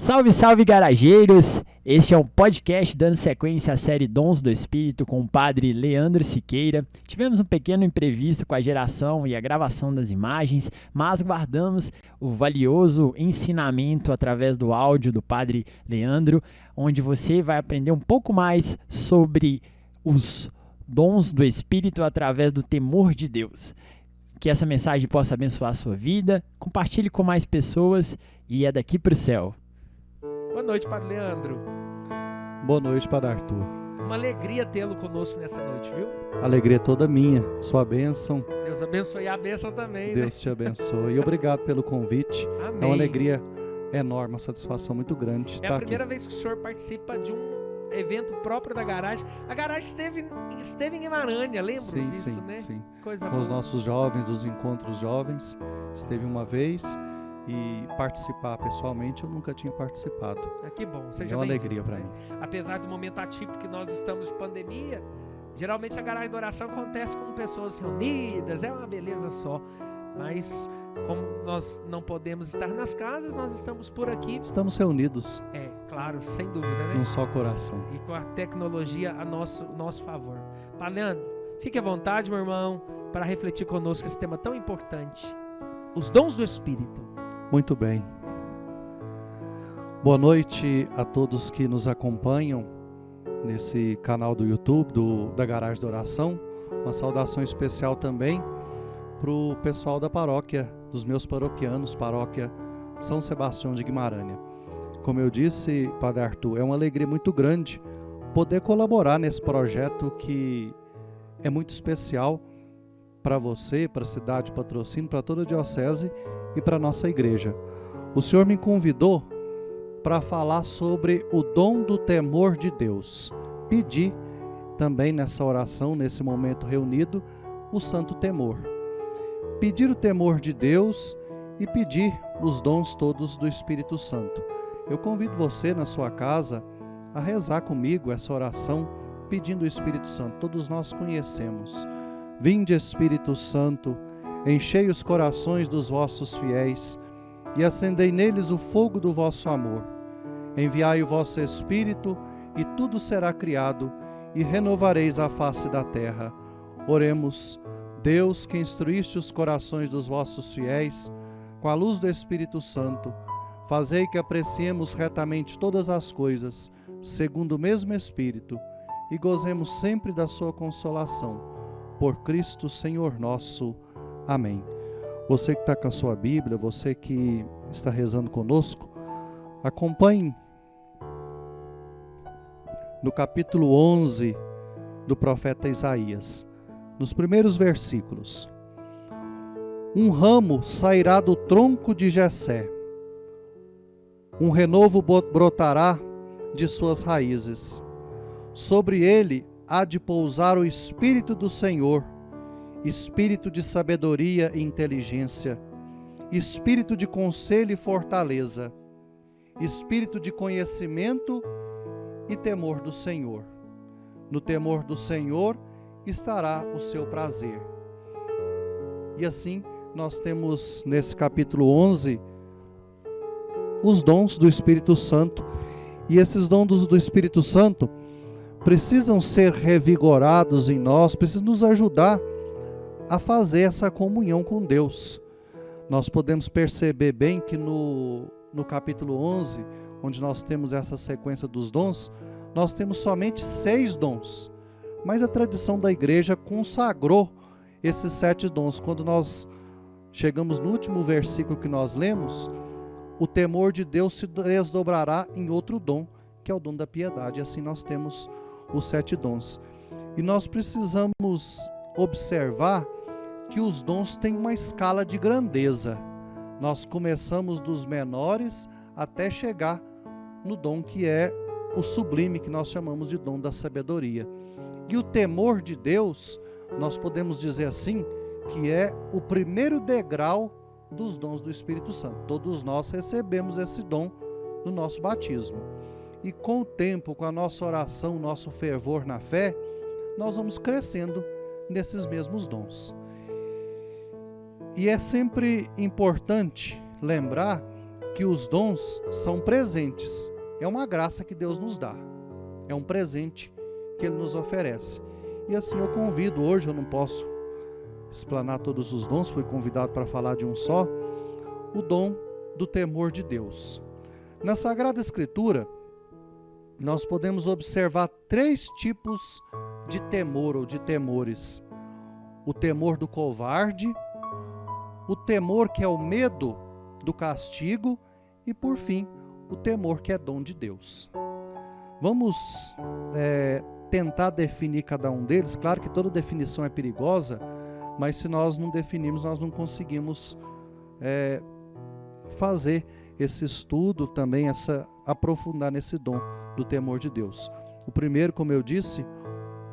Salve, salve, garageiros! Este é um podcast dando sequência à série Dons do Espírito com o padre Leandro Siqueira. Tivemos um pequeno imprevisto com a geração e a gravação das imagens, mas guardamos o valioso ensinamento através do áudio do padre Leandro, onde você vai aprender um pouco mais sobre os dons do Espírito através do temor de Deus. Que essa mensagem possa abençoar a sua vida, compartilhe com mais pessoas e é daqui para o céu. Boa noite, Padre Leandro. Boa noite, Padre Arthur. Uma alegria tê-lo conosco nessa noite, viu? Alegria toda minha, sua bênção. Deus abençoe e a bênção também, Deus te abençoe. E obrigado pelo convite. Amém. É uma alegria enorme, uma satisfação muito grande. É a primeira vez que o senhor participa de um evento próprio da garagem. A garagem esteve em Guimarães, lembro disso, né? Sim, Coisa com boa. os nossos jovens, dos encontros jovens. Esteve uma vez e participar pessoalmente eu nunca tinha participado. Que bom, seja É uma bem-vindo, alegria para né? mim. Apesar do momento atípico que nós estamos de pandemia, geralmente a garagem da oração acontece com pessoas reunidas, é uma beleza só. Mas como nós não podemos estar nas casas, nós estamos por aqui. Estamos reunidos Claro, sem dúvida, né? num só coração. E com a tecnologia a nosso favor. Padre Leandro, fique à vontade, meu irmão, para refletir conosco esse tema tão importante. Os dons do Espírito. Muito bem. Boa noite a todos que nos acompanham nesse canal do YouTube da Garagem da Oração. Uma saudação especial também para o pessoal da paróquia, dos meus paroquianos, paróquia São Sebastião de Guimarães. Como eu disse, Padre Arthur, é uma alegria muito grande poder colaborar nesse projeto que é muito especial para você, para a cidade de Patrocínio, para toda a diocese e para a nossa igreja. O Senhor me convidou para falar sobre o dom do temor de Deus. Pedi também nessa oração, nesse momento reunido, o santo temor. Pedir o temor de Deus e pedir os dons todos do Espírito Santo. Eu convido você na sua casa a rezar comigo essa oração pedindo o Espírito Santo. Todos nós conhecemos. Vinde, Espírito Santo, enchei os corações dos vossos fiéis e acendei neles o fogo do vosso amor. Enviai o vosso Espírito e tudo será criado e renovareis a face da terra. Oremos. Deus, que instruíste os corações dos vossos fiéis com a luz do Espírito Santo, fazei que apreciemos retamente todas as coisas, segundo o mesmo Espírito, e gozemos sempre da sua consolação. Por Cristo Senhor nosso. Amém. Você que está com a sua Bíblia, você que está rezando conosco, acompanhe no capítulo 11 do profeta Isaías, nos primeiros versículos. Um ramo sairá do tronco de Jessé, um renovo brotará de suas raízes. Sobre ele há de pousar o Espírito do Senhor, Espírito de sabedoria e inteligência, Espírito de conselho e fortaleza, Espírito de conhecimento e temor do Senhor. No temor do Senhor estará o seu prazer. E assim, nós temos nesse capítulo 11 os dons do Espírito Santo. E esses dons do Espírito Santo precisam ser revigorados em nós, precisam nos ajudar a fazer essa comunhão com Deus. Nós podemos perceber bem que no capítulo 11, onde nós temos essa sequência dos dons, nós temos somente 6 dons. Mas a tradição da igreja consagrou esses 7 dons. Quando nós chegamos no último versículo que nós lemos, o temor de Deus se desdobrará em outro dom, que é o dom da piedade. E assim nós temos os 7 dons. E nós precisamos observar que os dons têm uma escala de grandeza. Nós começamos dos menores até chegar no dom que é o sublime, que nós chamamos de dom da sabedoria. E o temor de Deus, nós podemos dizer assim, que é o primeiro degrau dos dons do Espírito Santo. Todos nós recebemos esse dom no nosso batismo. E com o tempo, com a nossa oração, nosso fervor na fé, nós vamos crescendo nesses mesmos dons. E é sempre importante lembrar que os dons são presentes. É uma graça que Deus nos dá. É um presente que Ele nos oferece. E assim eu convido, hoje eu não posso explanar todos os dons, fui convidado para falar de um só, o dom do temor de Deus. Na Sagrada Escritura, nós podemos observar 3 tipos de temor ou de temores. O temor do covarde, o temor que é o medo do castigo e, por fim, o temor que é dom de Deus. Vamos tentar definir cada um deles. Claro que toda definição é perigosa, mas se nós não definirmos, nós não conseguimos fazer esse estudo também, aprofundar nesse dom do temor de Deus. O primeiro, como eu disse,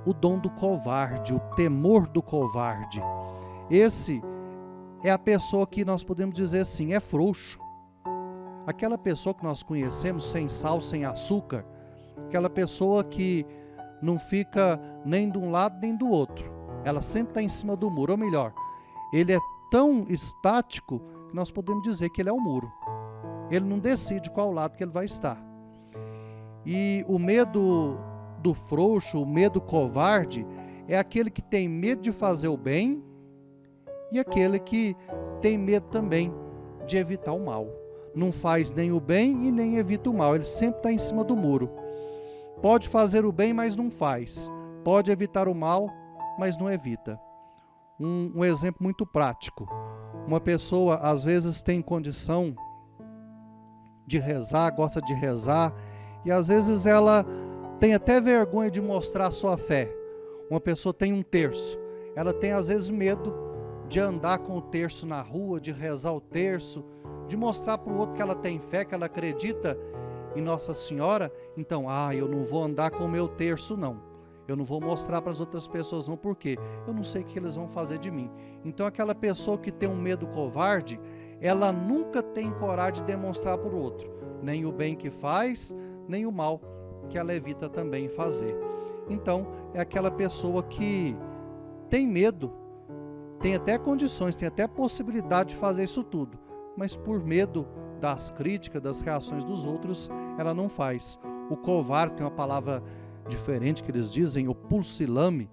o dom do covarde, o temor do covarde. Esse é a pessoa que nós podemos dizer assim, é frouxo. Aquela pessoa que nós conhecemos sem sal, sem açúcar, aquela pessoa que não fica nem de um lado nem do outro. Ela sempre está em cima do muro, ou melhor, ele é tão estático que nós podemos dizer que ele é o muro. Ele não decide qual lado que ele vai estar. E o medo do frouxo, o medo covarde, é aquele que tem medo de fazer o bem e aquele que tem medo também de evitar o mal. Não faz nem o bem e nem evita o mal. Ele sempre está em cima do muro. Pode fazer o bem, mas não faz. Pode evitar o mal, mas não evita. Um exemplo muito prático. Uma pessoa, às vezes, tem condição de rezar, gosta de rezar, e às vezes ela tem até vergonha de mostrar a sua fé. Uma pessoa tem um terço. Ela tem, às vezes, medo de andar com o terço na rua, de rezar o terço, de mostrar para o outro que ela tem fé, que ela acredita em Nossa Senhora. Então, eu não vou andar com o meu terço, não. Eu não vou mostrar para as outras pessoas, não, porque eu não sei o que eles vão fazer de mim. Então, aquela pessoa que tem um medo covarde, ela nunca tem coragem de demonstrar para o outro, nem o bem que faz, nem o mal que ela evita também fazer. Então, é aquela pessoa que tem medo, tem até condições, tem até possibilidade de fazer isso tudo, mas por medo das críticas, das reações dos outros, ela não faz. O covarde, tem uma palavra diferente que eles dizem, o pusilânime,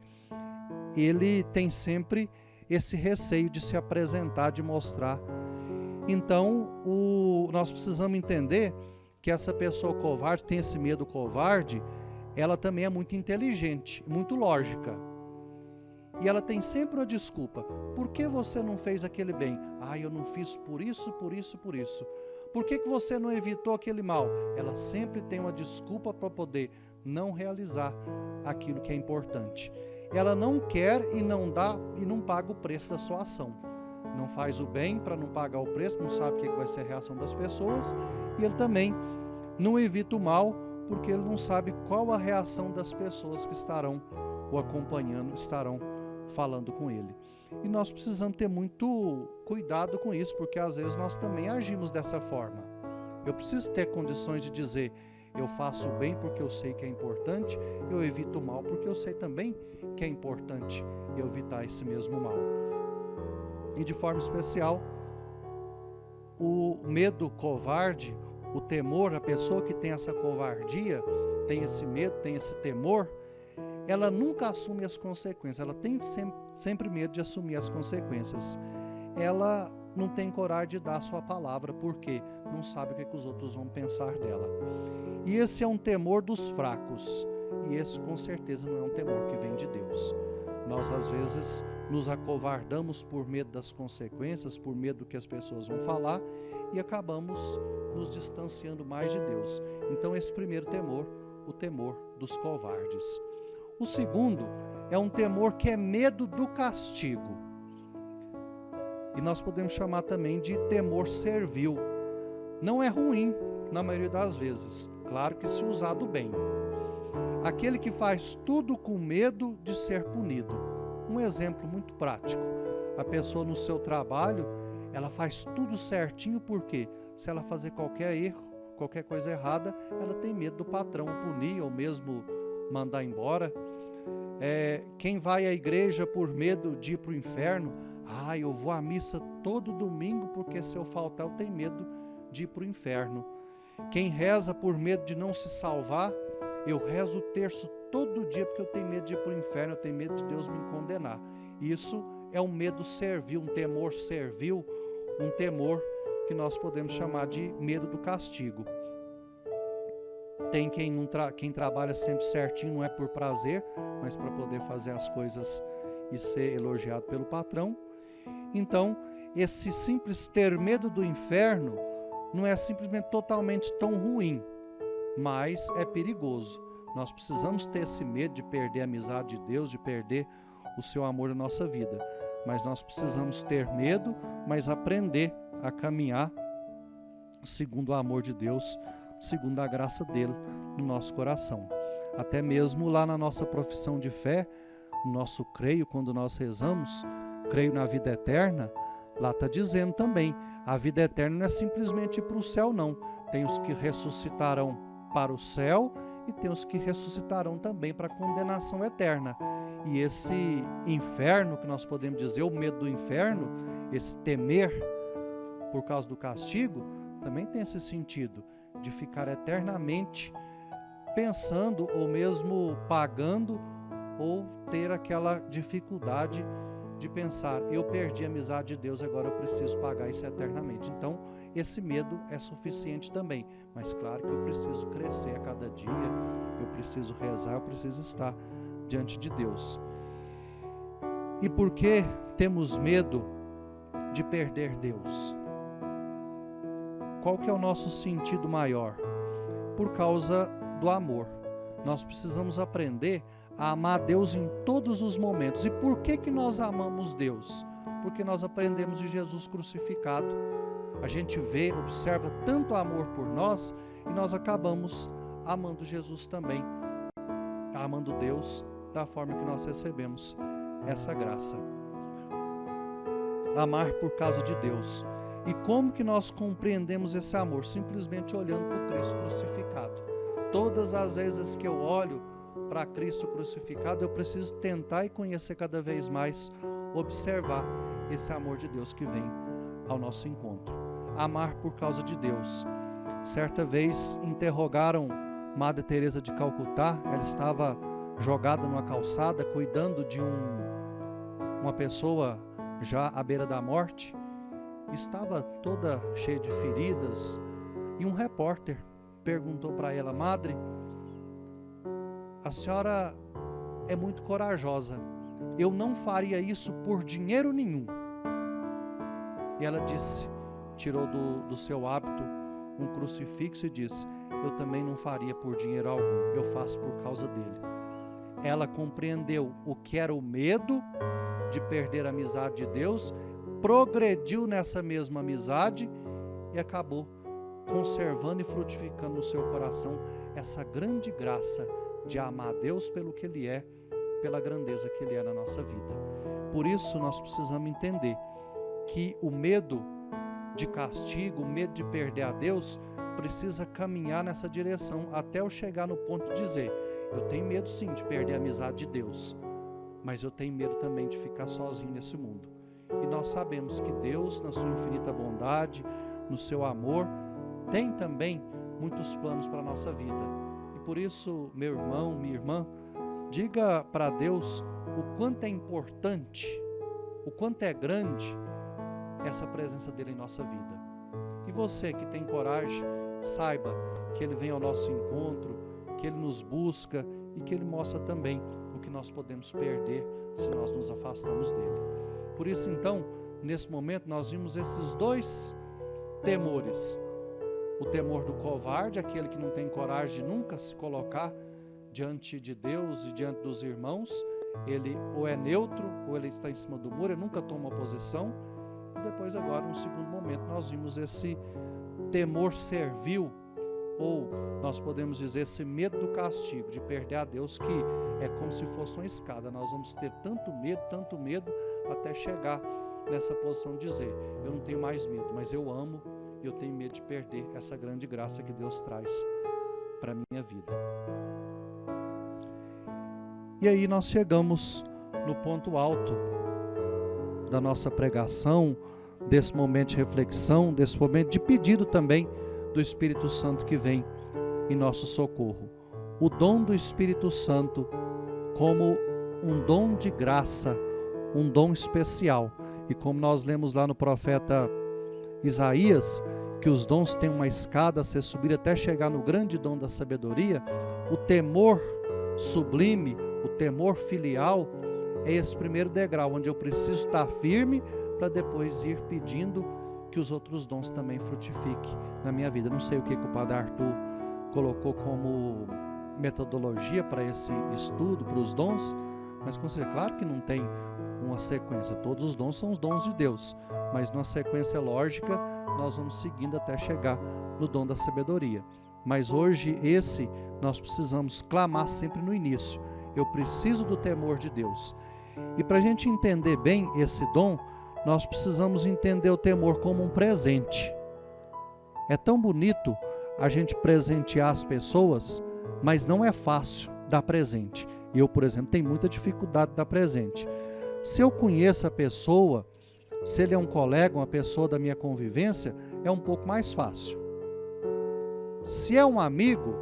ele tem sempre esse receio de se apresentar, de mostrar. Então, nós precisamos entender que essa pessoa covarde, tem esse medo covarde, ela também é muito inteligente, muito lógica. E ela tem sempre uma desculpa. Por que você não fez aquele bem? Eu não fiz por isso, por isso, por isso. Por que você não evitou aquele mal? Ela sempre tem uma desculpa para poder não realizar aquilo que é importante. Ela não quer e não dá e não paga o preço da sua ação. Não faz o bem para não pagar o preço, não sabe o que vai ser a reação das pessoas. E ele também não evita o mal, porque ele não sabe qual a reação das pessoas que estarão o acompanhando, estarão falando com ele. E nós precisamos ter muito cuidado com isso, porque às vezes nós também agimos dessa forma. Eu preciso ter condições de dizer, eu faço o bem porque eu sei que é importante, eu evito o mal porque eu sei também que é importante eu evitar esse mesmo mal. E de forma especial, o medo covarde, o temor, a pessoa que tem essa covardia, tem esse medo, tem esse temor, ela nunca assume as consequências, ela tem sempre medo de assumir as consequências. Ela não tem coragem de dar a sua palavra, porque não sabe o que os outros vão pensar dela. E esse é um temor dos fracos, e esse com certeza não é um temor que vem de Deus. Nós às vezes nos acovardamos por medo das consequências, por medo do que as pessoas vão falar, e acabamos nos distanciando mais de Deus. Então esse primeiro temor, o temor dos covardes. O segundo é um temor que é medo do castigo. E nós podemos chamar também de temor servil. Não é ruim, na maioria das vezes. Claro que se usado bem. Aquele que faz tudo com medo de ser punido. Um exemplo muito prático. A pessoa no seu trabalho, ela faz tudo certinho, porque se ela fazer qualquer erro, qualquer coisa errada, ela tem medo do patrão punir ou mesmo mandar embora. Quem vai à igreja por medo de ir para o inferno, eu vou à missa todo domingo porque se eu faltar eu tenho medo de ir para o inferno. Quem reza por medo de não se salvar, eu rezo o terço todo dia porque eu tenho medo de ir para o inferno, eu tenho medo de Deus me condenar. Isso é um medo servil, um temor servil, um temor que nós podemos chamar de medo do castigo. Tem quem trabalha sempre certinho, não é por prazer, mas para poder fazer as coisas e ser elogiado pelo patrão. Então, esse simples ter medo do inferno não é simplesmente totalmente tão ruim, mas é perigoso. Nós precisamos ter esse medo de perder a amizade de Deus, de perder o seu amor na nossa vida. Mas nós precisamos ter medo, mas aprender a caminhar segundo o amor de Deus, segundo a graça dele no nosso coração. Até mesmo lá na nossa profissão de fé, no nosso creio, quando nós rezamos, creio na vida eterna, lá está dizendo também, a vida eterna não é simplesmente ir para o céu, não. Tem os que ressuscitarão para o céu e tem os que ressuscitarão também para a condenação eterna. E esse inferno, que nós podemos dizer, o medo do inferno, esse temer por causa do castigo, também tem esse sentido de ficar eternamente pensando ou mesmo pagando ou ter aquela dificuldade de pensar, eu perdi a amizade de Deus, agora eu preciso pagar isso eternamente. Então, esse medo é suficiente também, mas claro que eu preciso crescer a cada dia, eu preciso rezar, eu preciso estar diante de Deus. E por que temos medo de perder Deus? Qual que é o nosso sentido maior? Por causa do amor. Nós precisamos aprender a amar Deus em todos os momentos. E por que nós amamos Deus? Porque nós aprendemos de Jesus crucificado. A gente vê, observa tanto amor por nós e nós acabamos amando Jesus também, amando Deus da forma que nós recebemos essa graça. Amar por causa de Deus. E como que nós compreendemos esse amor? Simplesmente olhando para o Cristo crucificado. Todas as vezes que eu olho para Cristo crucificado, eu preciso tentar e conhecer cada vez mais, observar esse amor de Deus que vem ao nosso encontro. Amar por causa de Deus. Certa vez interrogaram Madre Teresa de Calcutá, ela estava jogada numa calçada, cuidando de uma pessoa já à beira da morte, estava toda cheia de feridas, e um repórter perguntou para ela, Madre, a senhora é muito corajosa, eu não faria isso por dinheiro nenhum. E ela disse, tirou do seu hábito um crucifixo e disse, eu também não faria por dinheiro algum, eu faço por causa dele. Ela compreendeu o que era o medo de perder a amizade de Deus, progrediu nessa mesma amizade e acabou conservando e frutificando no seu coração essa grande graça de amar a Deus pelo que Ele é, pela grandeza que Ele é na nossa vida. Por isso nós precisamos entender que o medo de castigo, o medo de perder a Deus, precisa caminhar nessa direção até eu chegar no ponto de dizer, eu tenho medo sim de perder a amizade de Deus, mas eu tenho medo também de ficar sozinho nesse mundo. E nós sabemos que Deus, na sua infinita bondade, no seu amor, tem também muitos planos para a nossa vida. E por isso, meu irmão, minha irmã, diga para Deus o quanto é importante, o quanto é grande essa presença dele em nossa vida. E você que tem coragem, saiba que ele vem ao nosso encontro, que ele nos busca e que ele mostra também o que nós podemos perder se nós nos afastamos dele. Por isso, então, nesse momento, nós vimos esses dois temores. O temor do covarde, aquele que não tem coragem de nunca se colocar diante de Deus e diante dos irmãos. Ele ou é neutro, ou ele está em cima do muro, ele nunca toma posição. E depois, agora, num segundo momento, nós vimos esse temor servil, ou nós podemos dizer esse medo do castigo, de perder a Deus, que é como se fosse uma escada. Nós vamos ter tanto medo, até chegar nessa posição de dizer, eu não tenho mais medo, mas eu amo e eu tenho medo de perder essa grande graça que Deus traz para a minha vida. E aí nós chegamos no ponto alto da nossa pregação, desse momento de reflexão, desse momento de pedido também do Espírito Santo que vem em nosso socorro. O dom do Espírito Santo como um dom de graça, um dom especial. E como nós lemos lá no profeta Isaías, que os dons têm uma escada a ser subida até chegar no grande dom da sabedoria, o temor sublime, o temor filial, é esse primeiro degrau, onde eu preciso estar firme para depois ir pedindo que os outros dons também frutifiquem na minha vida. Não sei o que o Padre Arthur colocou como metodologia para esse estudo, para os dons, mas com certeza, claro que não tem uma sequência, todos os dons são os dons de Deus, mas numa sequência lógica nós vamos seguindo até chegar no dom da sabedoria. Mas hoje nós precisamos clamar sempre no início, eu preciso do temor de Deus. E para a gente entender bem esse dom, nós precisamos entender o temor como um presente. É tão bonito a gente presentear as pessoas, mas não é fácil dar presente. Eu, por exemplo, tenho muita dificuldade de dar presente. Se eu conheço a pessoa, se ele é um colega, uma pessoa da minha convivência, é um pouco mais fácil. Se é um amigo,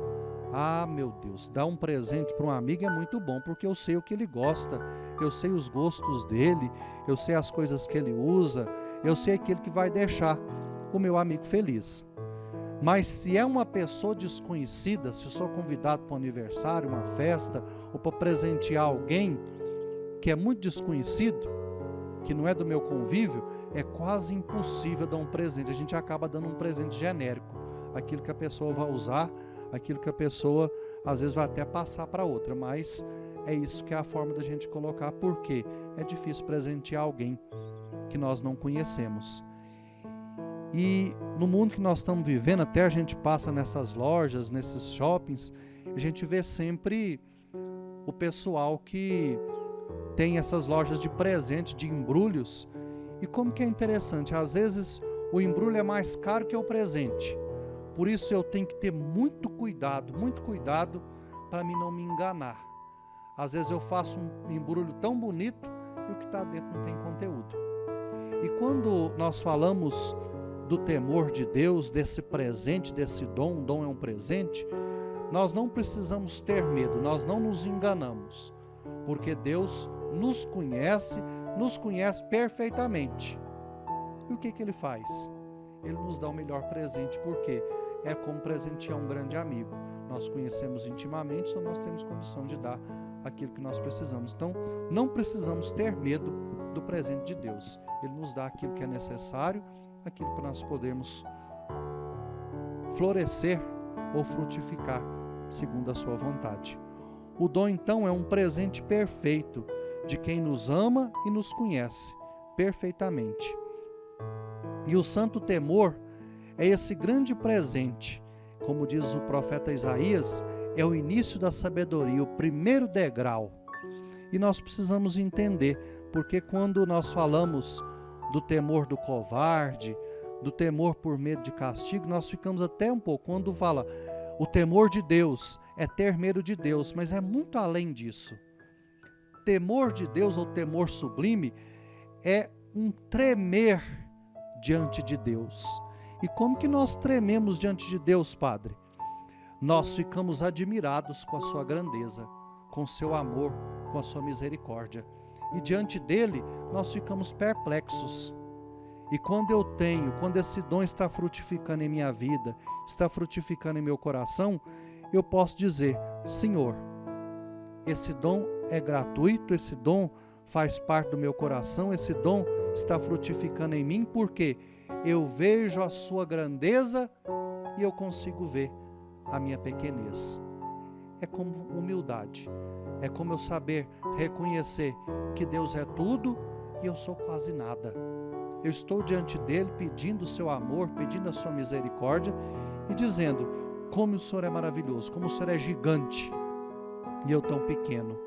meu Deus, dar um presente para um amigo é muito bom, porque eu sei o que ele gosta, eu sei os gostos dele, eu sei as coisas que ele usa, eu sei aquilo que vai deixar o meu amigo feliz. Mas se é uma pessoa desconhecida, se eu sou convidado para um aniversário, uma festa, ou para presentear alguém que é muito desconhecido, que não é do meu convívio, é quase impossível dar um presente. A gente acaba dando um presente genérico, aquilo que a pessoa vai usar, aquilo que a pessoa às vezes vai até passar para outra, mas é isso que é a forma da gente colocar, porque é difícil presentear alguém que nós não conhecemos. E no mundo que nós estamos vivendo, até a gente passa nessas lojas, nesses shoppings, a gente vê sempre o pessoal que tem essas lojas de presente, de embrulhos. E como que é interessante, às vezes o embrulho é mais caro que o presente. Por isso eu tenho que ter muito cuidado para mim não me enganar. Às vezes eu faço um embrulho tão bonito e o que está dentro não tem conteúdo. E quando nós falamos do temor de Deus, desse presente, desse dom, o dom é um presente, nós não precisamos ter medo, nós não nos enganamos, porque Deus nos conhece perfeitamente. E o que Ele faz? Ele nos dá o melhor presente, porque é como presentear um grande amigo. Nós conhecemos intimamente, então nós temos condição de dar aquilo que nós precisamos. Então, não precisamos ter medo do presente de Deus. Ele nos dá aquilo que é necessário, aquilo para nós podermos florescer ou frutificar segundo a sua vontade. O dom, então, é um presente perfeito de quem nos ama e nos conhece perfeitamente. E o santo temor é esse grande presente, como diz o profeta Isaías, é o início da sabedoria, o primeiro degrau. E nós precisamos entender, porque quando nós falamos do temor do covarde, do temor por medo de castigo, nós ficamos até um pouco, quando fala o temor de Deus, é ter medo de Deus, mas é muito além disso. Temor de Deus ou temor sublime é um tremer diante de Deus. E como que nós trememos diante de Deus, Padre? Nós ficamos admirados com a sua grandeza, com o seu amor, com a sua misericórdia. E diante dele, nós ficamos perplexos. E quando esse dom está frutificando em minha vida, está frutificando em meu coração, eu posso dizer, Senhor, esse dom é gratuito, esse dom faz parte do meu coração, esse dom está frutificando em mim, porque eu vejo a sua grandeza e eu consigo ver a minha pequenez. É como humildade, é como eu saber reconhecer que Deus é tudo e eu sou quase nada. Eu estou diante dele pedindo o seu amor, pedindo a sua misericórdia e dizendo como o Senhor é maravilhoso, como o Senhor é gigante e eu tão pequeno.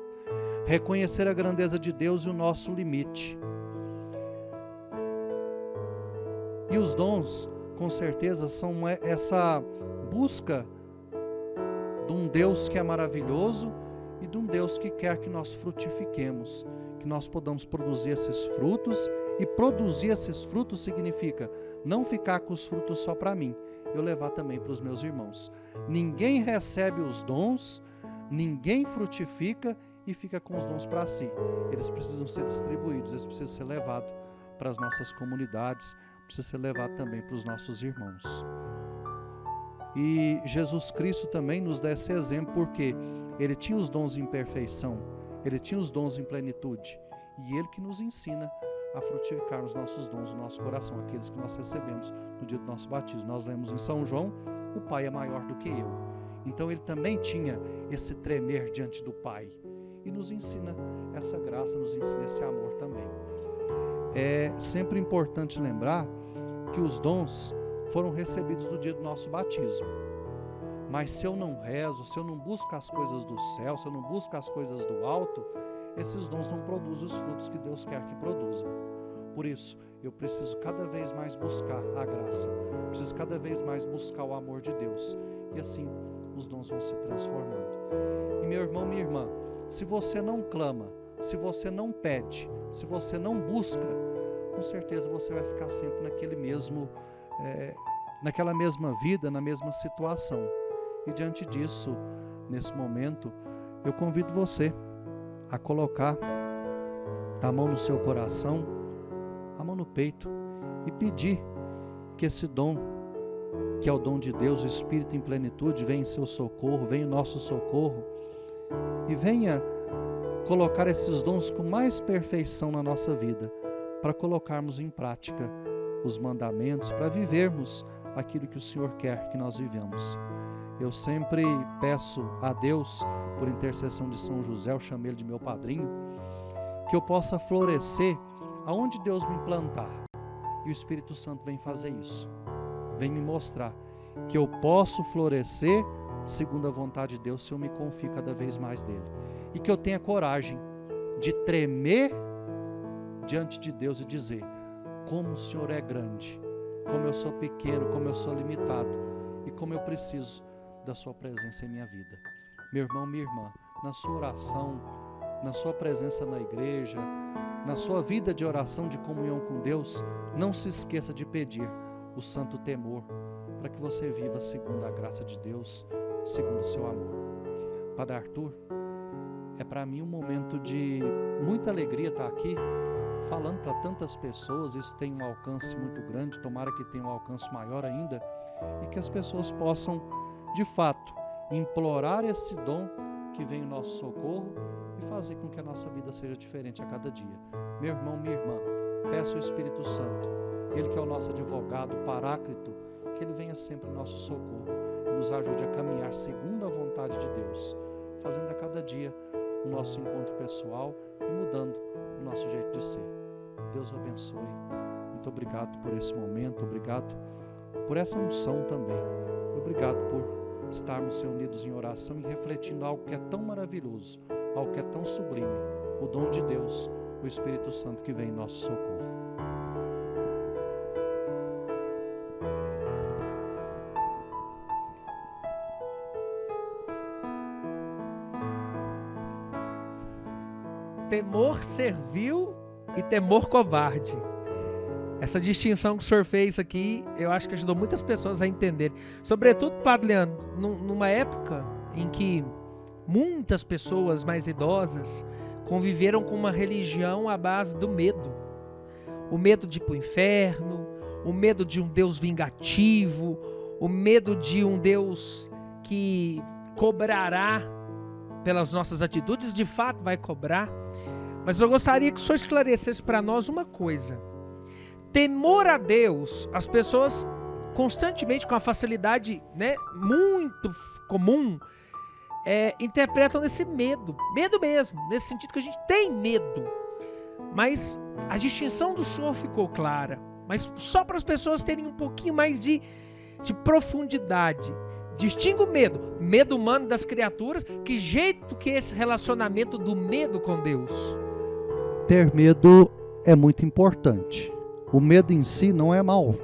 Reconhecer a grandeza de Deus e o nosso limite. E os dons, com certeza, são essa busca de um Deus que é maravilhoso e de um Deus que quer que nós frutifiquemos, que nós podamos produzir esses frutos, E produzir esses frutos significa não ficar com os frutos só para mim, eu levar também para os meus irmãos. Ninguém recebe os dons, ninguém frutifica e fica com os dons para si. Eles precisam ser distribuídos, eles precisam ser levados para as nossas comunidades, precisam ser levados também para os nossos irmãos. E Jesus Cristo também nos dá esse exemplo, porque Ele tinha os dons em perfeição, Ele tinha os dons em plenitude, e Ele que nos ensina a frutificar os nossos dons no nosso coração, aqueles que nós recebemos no dia do nosso batismo. Nós lemos em São João, o Pai é maior do que eu. Então Ele também tinha esse tremer diante do Pai, e nos ensina essa graça, nos ensina esse amor também. É sempre importante lembrar que os dons foram recebidos no dia do nosso batismo. Mas se eu não rezo, se eu não busco as coisas do céu, se eu não busco as coisas do alto, esses dons não produzem os frutos que Deus quer que produzam. Por isso, eu preciso cada vez mais buscar a graça, preciso cada vez mais buscar o amor de Deus, e assim os dons vão se transformando. E meu irmão, minha irmã, se você não clama, se você não pede, se você não busca, com certeza você vai ficar sempre naquela mesma vida, na mesma situação. E diante disso, nesse momento, eu convido você a colocar a mão no seu coração, a mão no peito, e pedir que esse dom, que é o dom de Deus, o Espírito em plenitude, venha em seu socorro, venha em nosso socorro, e venha colocar esses dons com mais perfeição na nossa vida, para colocarmos em prática os mandamentos, para vivermos aquilo que o Senhor quer que nós vivamos. Eu sempre peço a Deus, por intercessão de São José, eu chamei ele de meu padrinho, que eu possa florescer aonde Deus me plantar. E o Espírito Santo vem fazer isso, vem me mostrar que eu posso florescer segundo a vontade de Deus, se eu me confio cada vez mais dele. E que eu tenha coragem de tremer diante de Deus e dizer: como o Senhor é grande, como eu sou pequeno, como eu sou limitado, e como eu preciso da sua presença em minha vida. Meu irmão, minha irmã, na sua oração, na sua presença na igreja, na sua vida de oração, de comunhão com Deus, não se esqueça de pedir o santo temor, para que você viva segundo a graça de Deus, segundo o seu amor. Padre Arthur, é para mim um momento de muita alegria estar aqui, falando para tantas pessoas. Isso tem um alcance muito grande, tomara que tenha um alcance maior ainda, e que as pessoas possam, de fato, implorar esse dom que vem em nosso socorro e fazer com que a nossa vida seja diferente a cada dia. Meu irmão, minha irmã, peço ao Espírito Santo, Ele que é o nosso advogado, paráclito, que Ele venha sempre em nosso socorro e nos ajude a caminhar segundo a vontade de Deus, fazendo a cada dia o nosso encontro pessoal e mudando o nosso jeito de ser. Deus o abençoe. Muito obrigado por esse momento, obrigado por essa unção também. Obrigado por estarmos reunidos em oração e refletindo algo que é tão maravilhoso, algo que é tão sublime, o dom de Deus, o Espírito Santo que vem em nosso socorro. Temor servil e temor covarde. Essa distinção que o senhor fez aqui, eu acho que ajudou muitas pessoas a entenderem. Sobretudo, Padre Leandro, numa época em que muitas pessoas mais idosas conviveram com uma religião à base do medo. O medo de ir para o inferno, o medo de um Deus vingativo, o medo de um Deus que cobrará pelas nossas atitudes, de fato vai cobrar. Mas eu gostaria que o senhor esclarecesse para nós uma coisa. Temor a Deus, as pessoas constantemente, com a facilidade, muito comum, interpretam esse medo mesmo, nesse sentido que a gente tem medo. Mas a distinção do senhor ficou clara, mas só para as pessoas terem um pouquinho mais de profundidade. Distingue o medo humano das criaturas. Que jeito que é esse relacionamento do medo com Deus? Ter medo é muito importante. O medo em si não é mal.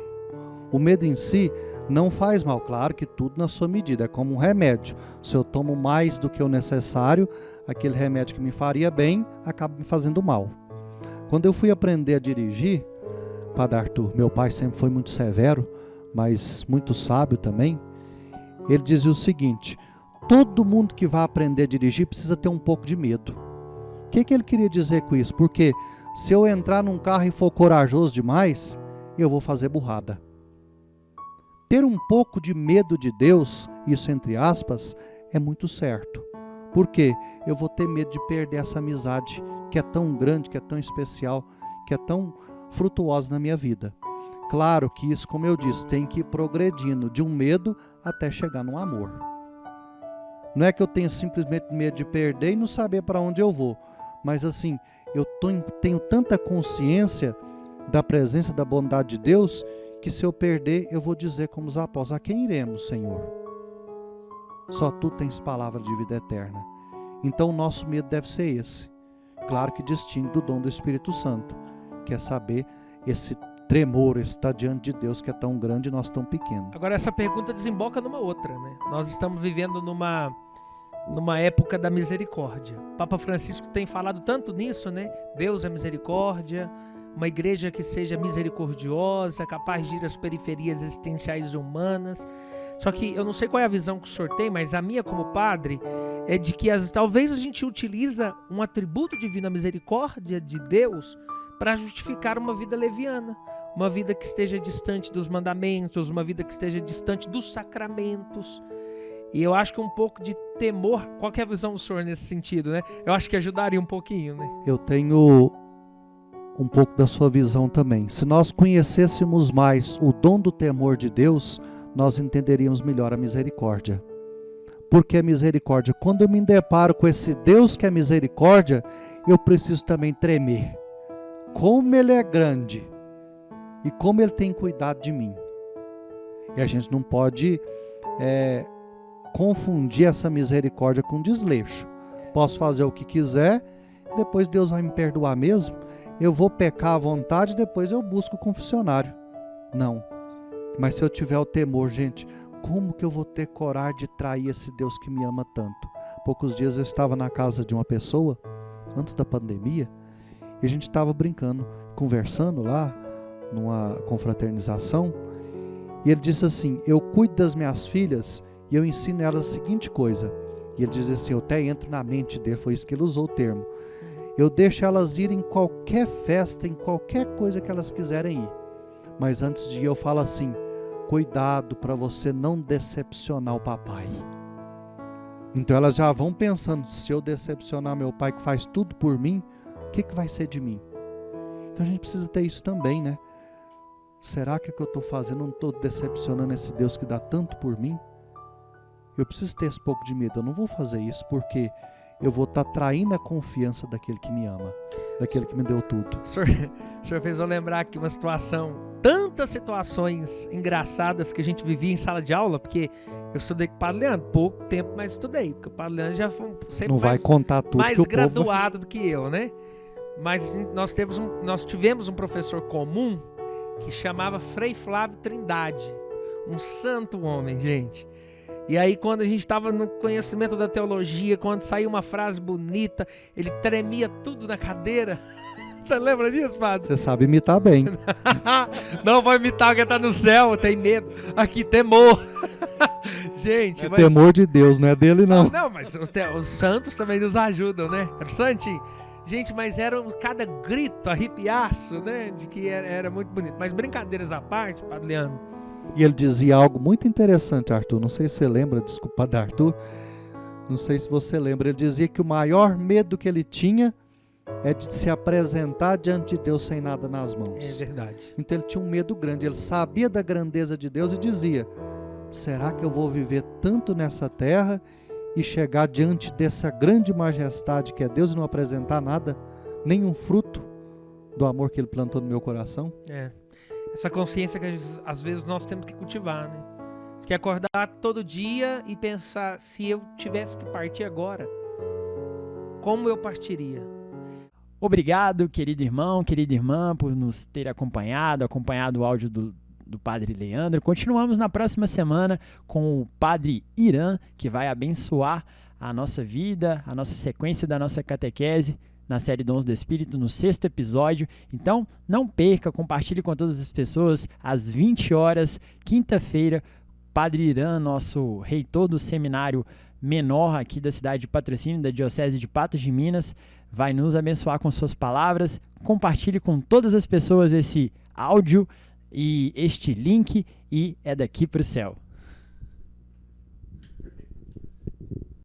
O medo em si não faz mal. Claro que tudo na sua medida. É como um remédio. Se eu tomo mais do que o necessário, aquele remédio que me faria bem acaba me fazendo mal. Quando eu fui aprender a dirigir, Padre Arthur, meu pai sempre foi muito severo, mas muito sábio também. Ele dizia o seguinte: todo mundo que vai aprender a dirigir precisa ter um pouco de medo. O que ele queria dizer com isso? Porque se eu entrar num carro e for corajoso demais, eu vou fazer burrada. Ter um pouco de medo de Deus, isso entre aspas, é muito certo. Por quê? Eu vou ter medo de perder essa amizade que é tão grande, que é tão especial, que é tão frutuosa na minha vida. Claro que isso, como eu disse, tem que ir progredindo de um medo até chegar no amor. Não é que eu tenha simplesmente medo de perder e não saber para onde eu vou, mas assim, eu tenho tanta consciência da presença, da bondade de Deus, que se eu perder, eu vou dizer como os apóstolos: a quem iremos, Senhor? Só tu tens palavra de vida eterna. Então o nosso medo deve ser esse. Claro que distingue do dom do Espírito Santo, que é saber esse tremor, estar diante de Deus que é tão grande e nós tão pequenos. Agora essa pergunta desemboca numa outra, né? Nós estamos vivendo numa época da misericórdia. Papa Francisco tem falado tanto nisso, né? Deus é misericórdia, uma igreja que seja misericordiosa, capaz de ir às periferias existenciais e humanas. Só que eu não sei qual é a visão que o senhor tem, mas a minha como padre é de que talvez a gente utiliza um atributo divino, a misericórdia de Deus, para justificar uma vida leviana, uma vida que esteja distante dos mandamentos, uma vida que esteja distante dos sacramentos. E eu acho que um pouco de temor, qual que é a visão do senhor nesse sentido, né? Eu acho que ajudaria um pouquinho, né? Eu tenho um pouco da sua visão também. Se nós conhecêssemos mais o dom do temor de Deus, nós entenderíamos melhor a misericórdia. Porque a misericórdia, quando eu me deparo com esse Deus que é misericórdia, eu preciso também tremer. Como Ele é grande e como Ele tem cuidado de mim. E a gente não pode confundir essa misericórdia com desleixo. Posso fazer o que quiser, depois Deus vai me perdoar mesmo. Eu vou pecar à vontade, depois eu busco o confessionário. Não. Mas se eu tiver o temor, gente, como que eu vou ter coragem de trair esse Deus que me ama tanto? Poucos dias eu estava na casa de uma pessoa, antes da pandemia, e a gente estava brincando, conversando lá, numa confraternização, e ele disse assim: eu cuido das minhas filhas e eu ensino elas a seguinte coisa. E ele diz assim, eu até entro na mente dele, foi isso que ele usou o termo. Eu deixo elas ir em qualquer festa, em qualquer coisa que elas quiserem ir. Mas antes de ir eu falo assim: cuidado para você não decepcionar o papai. Então elas já vão pensando, se eu decepcionar meu pai que faz tudo por mim, o que vai ser de mim? Então a gente precisa ter isso também, né? Será que o que eu estou fazendo, não estou decepcionando esse Deus que dá tanto por mim? Eu preciso ter esse pouco de medo. Eu não vou fazer isso porque eu vou estar traindo a confiança daquele que me ama, daquele que me deu tudo. O senhor fez eu lembrar aqui uma situação, tantas situações engraçadas que a gente vivia em sala de aula, porque eu estudei com o Padre Leandro, pouco tempo, mas estudei, porque o Padre Leandro já foi sempre não vai contar tudo mais que graduado do que eu, né? Mas nós tivemos um professor comum que chamava Frei Flávio Trindade, um santo homem, gente. E aí quando a gente estava no conhecimento da teologia, quando saía uma frase bonita, ele tremia tudo na cadeira. Você lembra disso, padre? Você sabe imitar bem. Não vou imitar quem está no céu, tem medo. Aqui, temor. Gente, mas temor de Deus, não é dele não. Não, mas os santos também nos ajudam, né? Santinho. Gente, mas era cada grito, arrepiaço, né? De que era muito bonito. Mas brincadeiras à parte, Padre Leandro. E ele dizia algo muito interessante, Arthur. Não sei se você lembra, desculpa, Arthur. Não sei se você lembra. Ele dizia que o maior medo que ele tinha é de se apresentar diante de Deus sem nada nas mãos. É verdade. Então ele tinha um medo grande. Ele sabia da grandeza de Deus e dizia: será que eu vou viver tanto nessa terra e chegar diante dessa grande majestade que é Deus e não apresentar nada, nenhum fruto do amor que Ele plantou no meu coração? Essa consciência que às vezes nós temos que cultivar, né? Que acordar todo dia e pensar, se eu tivesse que partir agora, como eu partiria? Obrigado, querido irmão, querida irmã, por nos ter acompanhado o áudio do Padre Leandro. Continuamos na próxima semana com o Padre Irã, que vai abençoar a nossa vida, a nossa sequência da nossa catequese, na série Dons do Espírito, no 6º episódio. Então, não perca, compartilhe com todas as pessoas, às 20 horas, quinta-feira, Padre Irã, nosso reitor do seminário menor aqui da cidade de Patrocínio, da Diocese de Patos de Minas, vai nos abençoar com suas palavras. Compartilhe com todas as pessoas esse áudio e este link, e é daqui para o céu.